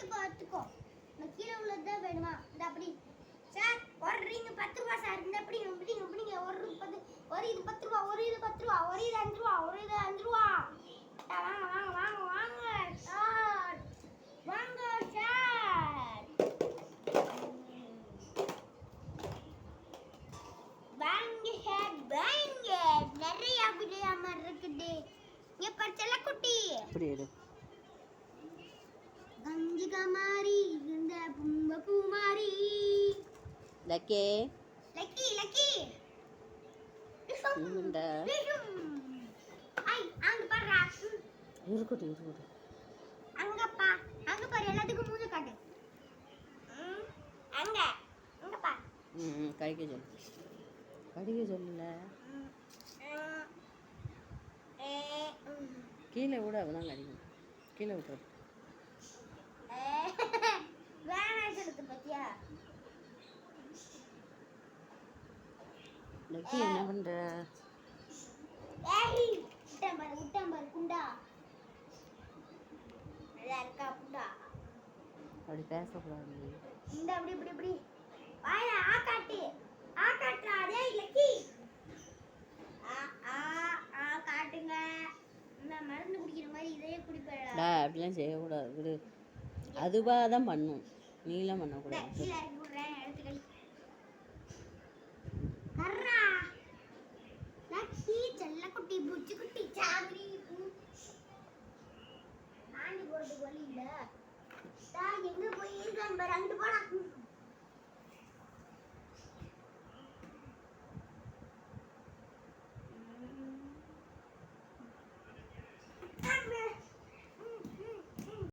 எடுத்துக்கோ. இந்த கீழே உள்ளதுதான் வேணுமா? இந்த அப்படி சார் ஒரு ரிங் 10 ரூபாய் சார். இந்த அப்படி ஒரு இது 10 ரூபா, ஒரு இது 10 ரூபா, ஒரு இது 5 ரூபா, ஒரு இது 5 ரூபா. வாங்க சார். வாங்க சார். வாங்க. நிறைய விளையாம இருக்குது. இங்க பச்சல குட்டி. அப்படி இரு. கஞ்சிகமாரி இந்த பூமாரி. லக்கி. இந்த ஐ அங்க பாரு. இருக்கட்டு. அங்க பாரு எல்லாத்துக்கும் மூஞ்ச காட்டு. அங்க பாரு. கடிக்க சொல்லல. கீழே விட அவதான் கடிக்கும். கீழே விட்டுரு. லக்கி என்ன பண்ற? விட்டம் பாரு குண்டா. நல்லா இருக்கா குண்டா? அப்படி பேசக்கூடாது. இந்த அப்படி வாயில ஆ காட்டுறா. டேய் லக்கி. காட்டுங்க. நான் மருந்து குடிக்கிற மாதிரி இதையே குடிப்பேடா. அப்படிலாம் செய்யக்கூடாது. விடு. அதுவாக தான் பண்ணும். நீலாம் பண்ணக்கூடாது. கீழே இறக்கி விடுறேன். எடுத்துக்கடி. கர்ரா லக்கி செல்லக்குட்டி புச்சுக்குட்டி சாமரி. ஆண்டி போறது வழி இல்ல. எங்க போய் இருக்கான் பாரு. அங்கிட்டு போடா.